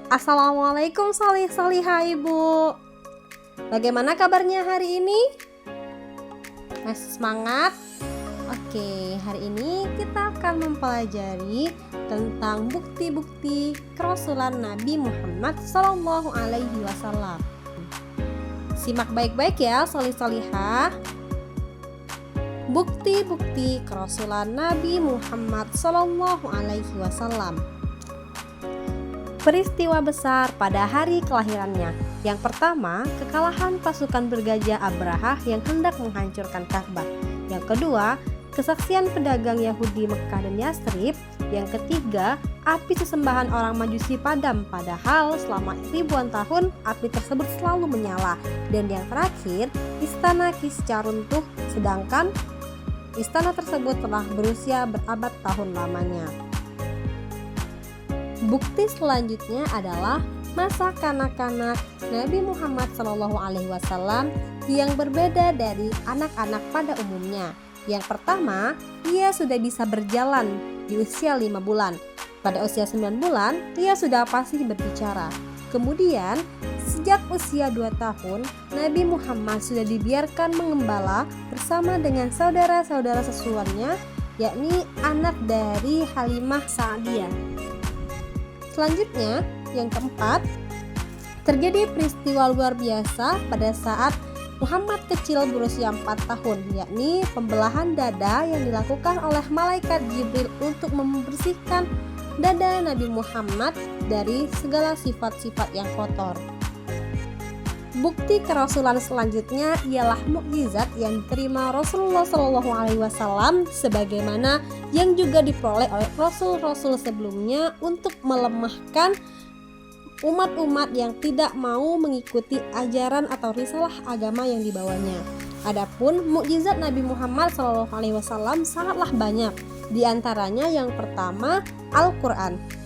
Assalamualaikum salihah ibu. Bagaimana kabarnya hari ini? Masih semangat? Oke, hari ini kita akan mempelajari tentang bukti-bukti kerasulan Nabi Muhammad SAW. Simak baik-baik ya salih-salihah. Bukti-bukti kerasulan Nabi Muhammad SAW. Peristiwa besar pada hari kelahirannya. Yang pertama, kekalahan pasukan bergajah Abrahah yang hendak menghancurkan Ka'bah. Yang kedua, kesaksian pedagang Yahudi Mekah dan Yathrib. Yang ketiga, api sesembahan orang Majusi padam, padahal selama ribuan tahun api tersebut selalu menyala. Dan yang terakhir, istana Kisra runtuh, sedangkan istana tersebut telah berusia berabad tahun lamanya. Bukti selanjutnya adalah masa kanak-kanak Nabi Muhammad SAW yang berbeda dari anak-anak pada umumnya. Yang pertama, ia sudah bisa berjalan di usia 5 bulan. Pada usia 9 bulan, ia sudah fasih berbicara. Kemudian, sejak usia 2 tahun, Nabi Muhammad sudah dibiarkan mengembala bersama dengan saudara-saudara sesuannya, yakni anak dari Halimah Sa'diyah. Selanjutnya, yang keempat, terjadi peristiwa luar biasa pada saat Muhammad kecil berusia 4 tahun, yakni pembelahan dada yang dilakukan oleh malaikat Jibril untuk membersihkan dada Nabi Muhammad dari segala sifat-sifat yang kotor. Bukti kerasulan selanjutnya ialah mukjizat yang diterima Rasulullah SAW sebagaimana yang juga diperoleh oleh rasul-rasul sebelumnya untuk melemahkan umat-umat yang tidak mau mengikuti ajaran atau risalah agama yang dibawanya. Adapun mukjizat Nabi Muhammad SAW sangatlah banyak. Di antaranya yang pertama, Al-Quran.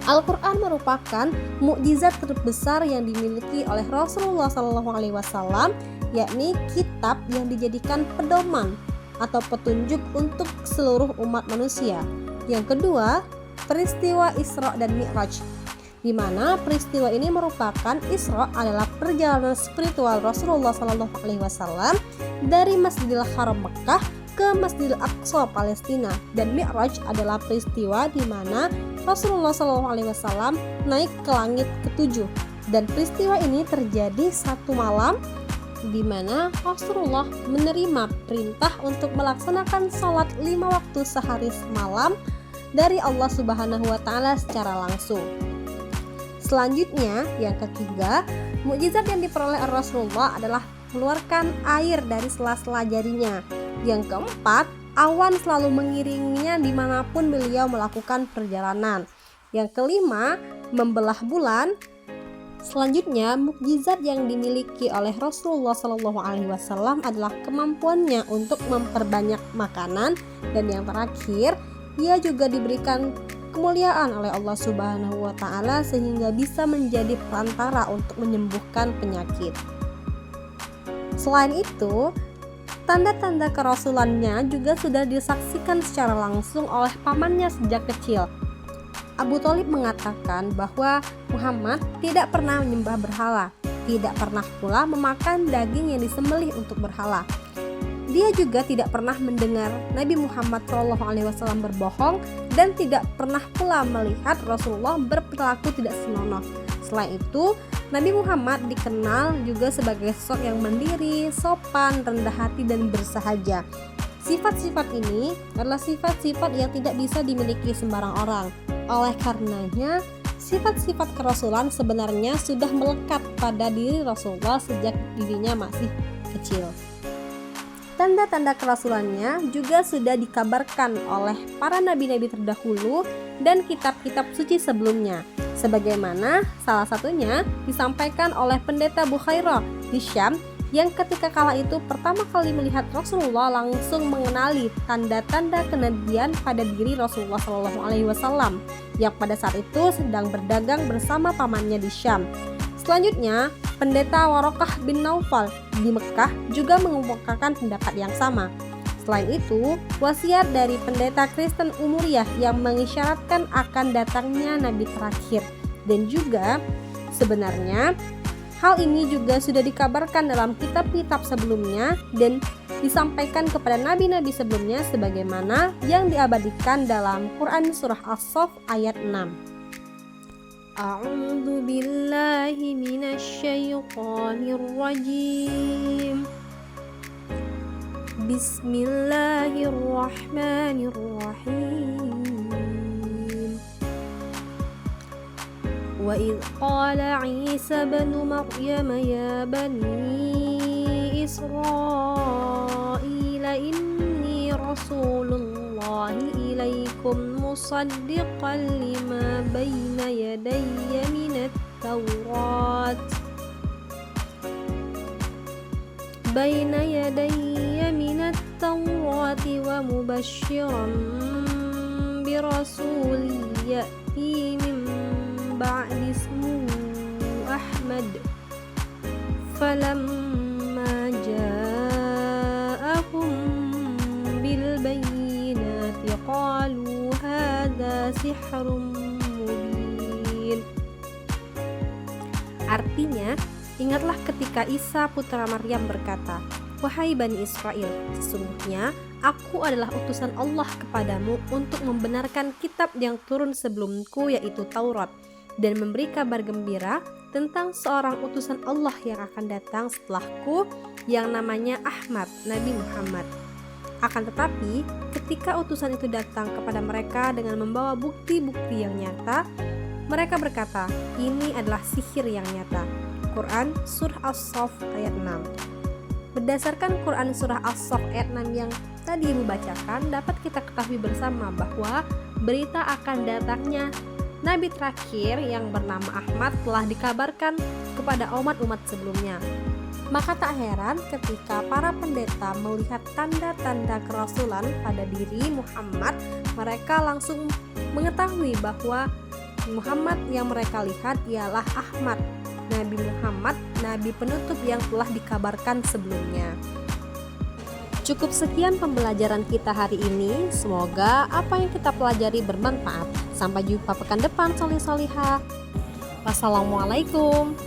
Al-Quran merupakan mukjizat terbesar yang dimiliki oleh Rasulullah SAW, yakni kitab yang dijadikan pedoman atau petunjuk untuk seluruh umat manusia. Yang kedua, peristiwa Isra dan Mi'raj, di mana peristiwa ini merupakan Isra adalah perjalanan spiritual Rasulullah SAW dari Masjidil Haram Mekah ke Masjidil Aqsa Palestina, dan Mi'raj adalah peristiwa di mana Rasulullah SAW naik ke langit ke-7. Dan peristiwa ini terjadi satu malam di mana Rasulullah menerima perintah untuk melaksanakan salat 5 waktu sehari semalam dari Allah Subhanahu wa Ta'ala secara langsung. Selanjutnya, yang ketiga, mukjizat yang diperoleh Rasulullah adalah mengeluarkan air dari sela-sela jarinya. Yang keempat, awan selalu mengiringinya dimanapun beliau melakukan perjalanan. Yang kelima, membelah bulan. Selanjutnya, mukjizat yang dimiliki oleh Rasulullah SAW adalah kemampuannya untuk memperbanyak makanan. Dan yang terakhir, ia juga diberikan kemuliaan oleh Allah Subhanahu wa Ta'ala sehingga bisa menjadi perantara untuk menyembuhkan penyakit. Selain itu, tanda-tanda kerasulannya juga sudah disaksikan secara langsung oleh pamannya sejak kecil. Abu Thalib mengatakan bahwa Muhammad tidak pernah menyembah berhala, tidak pernah pula memakan daging yang disembelih untuk berhala. Dia juga tidak pernah mendengar Nabi Muhammad SAW berbohong dan tidak pernah pula melihat Rasulullah berperilaku tidak senonoh. Selain itu, Nabi Muhammad dikenal juga sebagai sosok yang mandiri, sopan, rendah hati, dan bersahaja. Sifat-sifat ini adalah sifat-sifat yang tidak bisa dimiliki sembarang orang. Oleh karenanya, sifat-sifat kerasulan sebenarnya sudah melekat pada diri Rasulullah sejak dirinya masih kecil. Tanda-tanda kerasulannya juga sudah dikabarkan oleh para nabi-nabi terdahulu dan kitab-kitab suci sebelumnya. Sebagaimana salah satunya disampaikan oleh pendeta Bukhairah di Syam yang ketika kala itu pertama kali melihat Rasulullah langsung mengenali tanda-tanda kenabian pada diri Rasulullah SAW yang pada saat itu sedang berdagang bersama pamannya di Syam. Selanjutnya, pendeta Waraqah bin Naufal di Mekah juga mengemukakan pendapat yang sama. Selain itu, wasiat dari pendeta Kristen Umuriyah yang mengisyaratkan akan datangnya nabi terakhir, Dan juga sebenarnya hal ini juga sudah dikabarkan dalam kitab-kitab sebelumnya dan disampaikan kepada nabi-nabi sebelumnya sebagaimana yang diabadikan dalam Quran surah As-Saff ayat 6. A'udzu billahi minasyaitonir rajim. Bismillahirrahmanirrahim. Wa idh qala Isa ibnu Maryam ya bani Israil inni rasulullahi ilaikum musaddiqan lima baina yadayya minat tawrat wa mubasysyiran birasulin ya'ti min ba'di ismuhu Ahmad falamma ja'ahum bil bayyinati qalu hadza sihrun mubin. Artinya, ingatlah ketika Isa putra Maryam berkata, "Wahai Bani Israel, sesungguhnya aku adalah utusan Allah kepadamu untuk membenarkan kitab yang turun sebelumku yaitu Taurat dan memberi kabar gembira tentang seorang utusan Allah yang akan datang setelahku yang namanya Ahmad, Nabi Muhammad. Akan tetapi, ketika utusan itu datang kepada mereka dengan membawa bukti-bukti yang nyata, mereka berkata, ini adalah sihir yang nyata." Quran Surah As-Saff ayat 6. Berdasarkan Quran Surah As-Saff ayat 6 yang tadi Ibu bacakan, dapat kita ketahui bersama bahwa berita akan datangnya Nabi terakhir yang bernama Ahmad telah dikabarkan kepada umat-umat sebelumnya. Maka tak heran ketika para pendeta melihat tanda-tanda kerasulan pada diri Muhammad, mereka langsung mengetahui bahwa Muhammad yang mereka lihat ialah Ahmad, Nabi Muhammad, Nabi penutup yang telah dikabarkan sebelumnya. Cukup sekian pembelajaran kita hari ini. Semoga apa yang kita pelajari bermanfaat. Sampai jumpa pekan depan, solih-solihah. Wassalamualaikum.